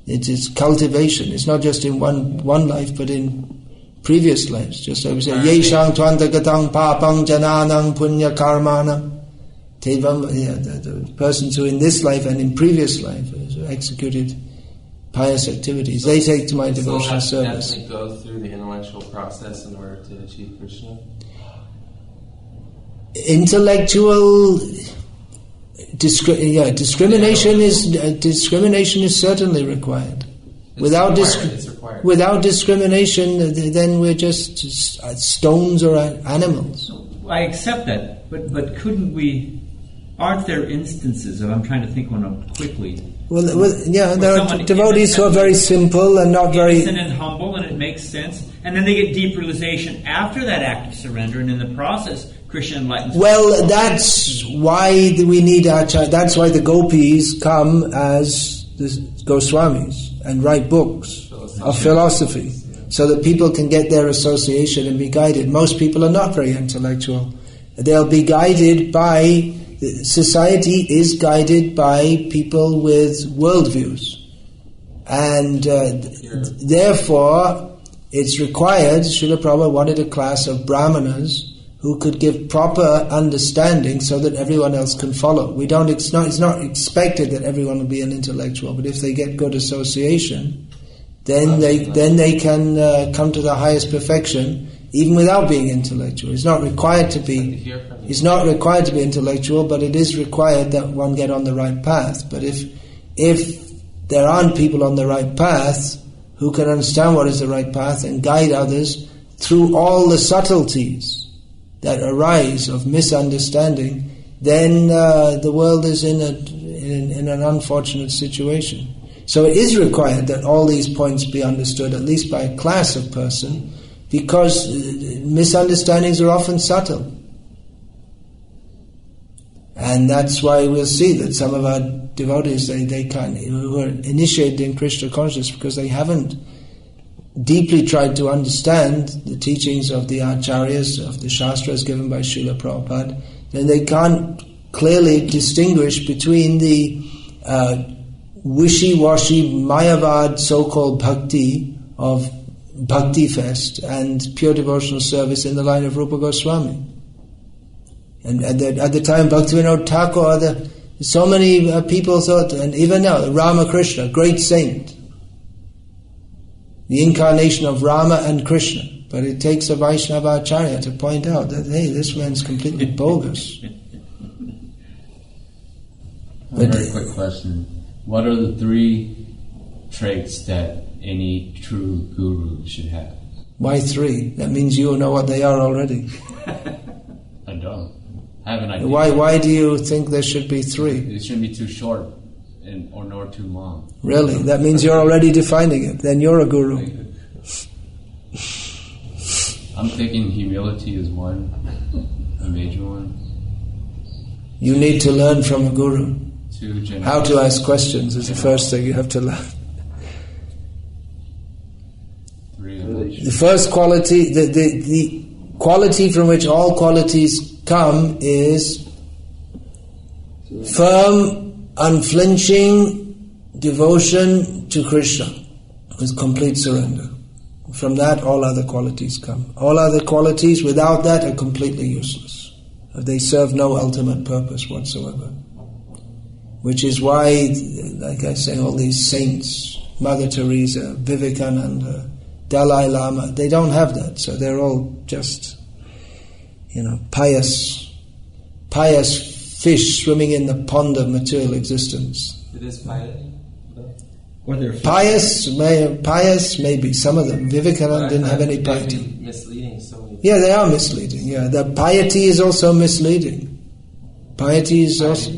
It is cultivation. It's not just in one life, but in previous lives. Just like we say, Yeshang Twantagatang Papang Jananang Punya Karmanam. The persons who in this life and in previous life have executed pious activities, they take to my devotional service. So have to go through the intellectual process in order to achieve Krishna? Intellectual discrimination is certainly required. Without discrimination, then we're just stones or animals. I accept that, but couldn't we? Aren't there instances of? I'm trying to think one up quickly. Well, there are devotees who are very simple and not very innocent and humble, and it makes sense. And then they get deep realization after that act of surrender, and in the process, Krishna enlightens. Well, that's why we need Acharya. That's why the gopis come as the Goswamis and write books of philosophy, so that people can get their association and be guided. Most people are not very intellectual. They'll be guided by. Society is guided by people with worldviews, and therefore it's required. Srila Prabhupada wanted a class of brahmanas who could give proper understanding so that everyone else can follow. It's not expected that everyone will be an intellectual, but if they get good association, then they can come to the highest perfection even without being intellectual. It's not required to be intellectual, but it is required that one get on the right path. But if there aren't people on the right path who can understand what is the right path and guide others through all the subtleties that arise of misunderstanding, then the world is in an unfortunate situation. So it is required that all these points be understood, at least by a class of person, because misunderstandings are often subtle. And that's why we'll see that some of our devotees, they can't, who are initiated in Krishna consciousness because they haven't deeply tried to understand the teachings of the acharyas, of the shastras given by Srila Prabhupada, then they can't clearly distinguish between the wishy-washy Mayavad so-called bhakti of Bhakti Fest and pure devotional service in the line of Rupa Goswami. And at the time, Bhaktivinoda Thakur, so many people thought, and even now, Ramakrishna, great saint, the incarnation of Rama and Krishna. But it takes a Vaishnava Acharya to point out that, hey, this man's completely bogus. A very quick question. What are the 3 traits that any true guru should have? Why 3? That means you know what they are already. I don't. I have an idea. Why do you think there should be 3? It shouldn't be too short or nor too long. Really? That means you're already defining it. Then you're a guru. I'm thinking humility is one, a major one. You need to learn from a guru. 2, how to ask questions is the first thing you have to learn. 3, the first quality, the quality from which all qualities come is firm, unflinching devotion to Krishna with complete surrender. From that, all other qualities come. All other qualities, without that, are completely useless. They serve no ultimate purpose whatsoever. Which is why, like I say, all these saints, Mother Teresa, Vivekananda, Dalai Lama, they don't have that. So they're all just, pious fish swimming in the pond of material existence. It is piety. Pious, maybe some of them. Vivekananda didn't have any piety. Misleading, so many. Yeah, they are misleading. Yeah, the piety is also misleading. Piety is also,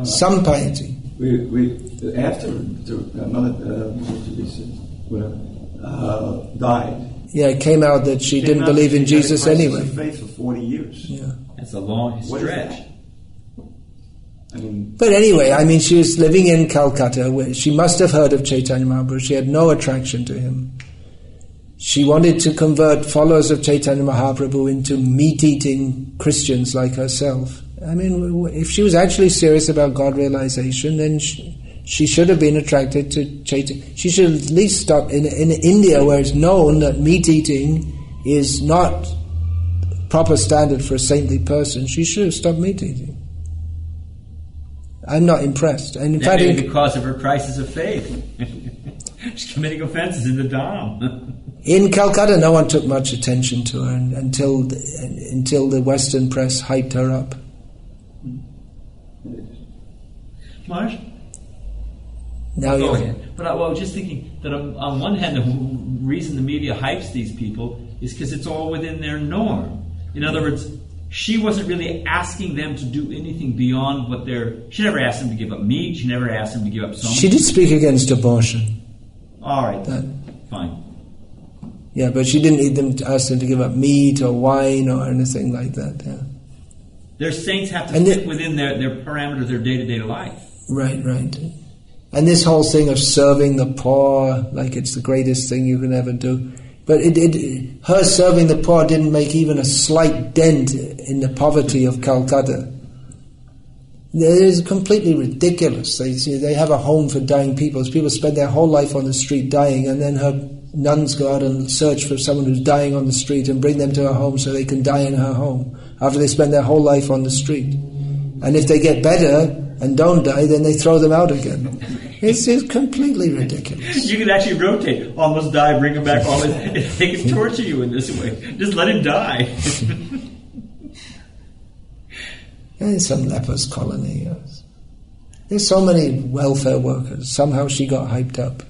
some piety. We after Mother Teresa died. Yeah, it came out that she didn't believe in Jesus anyway. Faith for 40 years. Yeah, that's a long stretch. But anyway, she was living in Calcutta, where she must have heard of Chaitanya Mahaprabhu. She had no attraction to him. She wanted to convert followers of Chaitanya Mahaprabhu into meat-eating Christians like herself. If she was actually serious about God realization, then she She should have been attracted to Chaitanya. She should at least stop in India, where it's known that meat eating is not proper standard for a saintly person. She should have stopped meat eating. I'm not impressed. And in fact, because of her crisis of faith. She's committing offenses in the Dham. In Calcutta, no one took much attention to her until the Western press hyped her up. Marsh? Now Go ahead. But I was just thinking that on one hand, the reason the media hypes these people is because it's all within their norm. In other words, she wasn't really asking them to do anything beyond what she never asked them to give up meat. She never asked them to give up so much. She did speak against abortion. All right, fine. Yeah, but she didn't ask them to give up meat or wine or anything like that. Yeah. Their saints have to fit within their parameter, their day-to-day life. Right. And this whole thing of serving the poor, like it's the greatest thing you can ever do. But her serving the poor didn't make even a slight dent in the poverty of Calcutta. It is completely ridiculous. They have a home for dying people. People spend their whole life on the street dying, and then her nuns go out and search for someone who's dying on the street and bring them to her home so they can die in her home after they spend their whole life on the street. And if they get better and don't die, then they throw them out again. It's completely ridiculous. You can actually rotate. Almost die, bring him back. They can torture you in this way. Just let him die. In some lepers colony, yes. There's so many welfare workers. Somehow she got hyped up.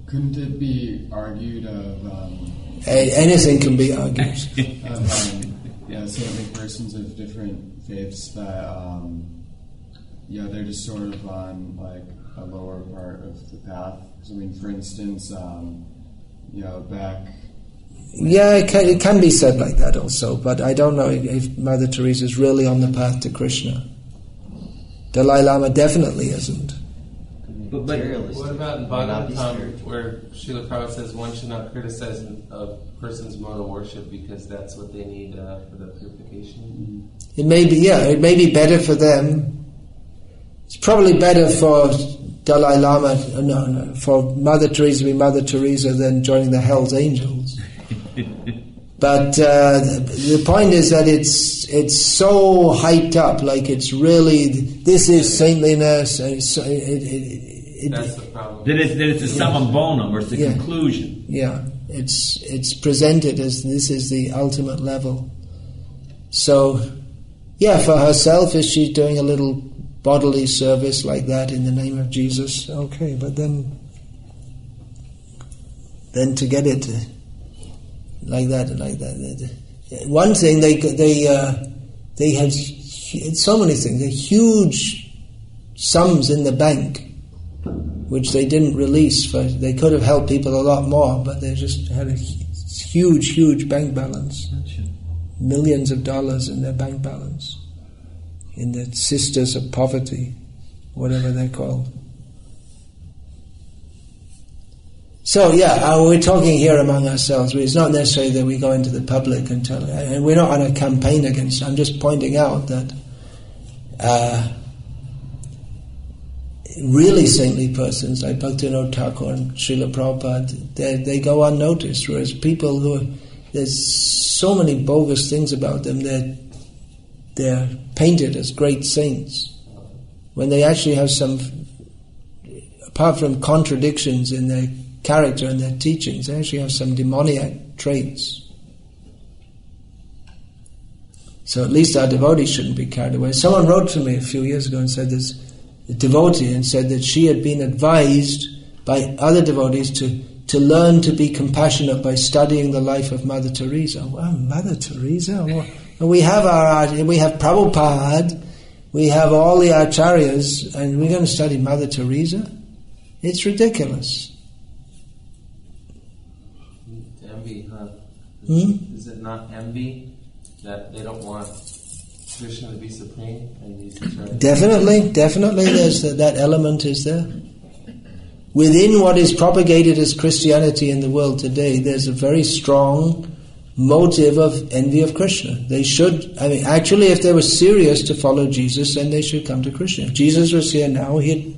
Couldn't it be argued of... anything can be argued. Saintly persons of different faiths that, they're just sort of on like a lower part of the path. So, I mean, for instance, back... Yeah, it can be said like that also, but I don't know if Mother Teresa is really on the path to Krishna. Dalai Lama definitely isn't. But what about in Bhagavatam, where Srila Prabhupada says one should not criticize a person's mode of worship because that's what they need for the purification? It may be better for them. It's probably better for Dalai Lama, for Mother Teresa to be Mother Teresa than joining the Hell's Angels. But the point is that it's so hyped up, like it's really, this is saintliness. That's the problem. That it's a summum bonum, or it's the conclusion. Yeah, it's presented as this is the ultimate level. So, for herself, is she doing a little bodily service like that in the name of Jesus? Okay, but then to get it like that. One thing they had so many things. They had huge sums in the bank, which they didn't release. They could have helped people a lot more, but they just had a huge bank balance. Millions of dollars in their bank balance. In the Sisters of Poverty, whatever they're called. So we're talking here among ourselves. It's not necessarily that we go into the public and tell. And we're not on a campaign against. I'm just pointing out that really saintly persons like Bhaktivinoda Thakur and Srila Prabhupada, they go unnoticed. Whereas people there's so many bogus things about them. They're painted as great saints when they actually have some, apart from contradictions in their character and their teachings, they actually have some demoniac traits. So at least our devotees shouldn't be carried away. Someone wrote to me a few years ago and said there's a devotee and said that she had been advised by other devotees to learn to be compassionate by studying the life of Mother Teresa. Well, Mother Teresa? Well, we have Prabhupada, we have all the acharyas, and we're going to study Mother Teresa? It's ridiculous. Envy, huh? Is it not envy that they don't want Krishna to be supreme? And Definitely, there's that element is there. Within what is propagated as Christianity in the world today, there's a very strong motive of envy of Krishna. They should, actually if they were serious to follow Jesus, then they should come to Krishna. If Jesus was here now, he'd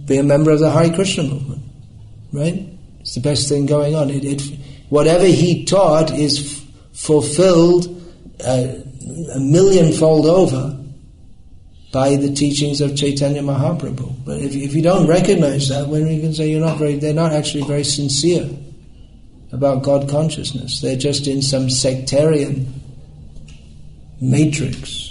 be a member of the Hare Krishna movement. Right? It's the best thing going on. Whatever he taught is fulfilled a millionfold over by the teachings of Chaitanya Mahaprabhu. But if you don't recognize that, when you can say they're not actually very sincere about God consciousness. They're just in some sectarian matrix.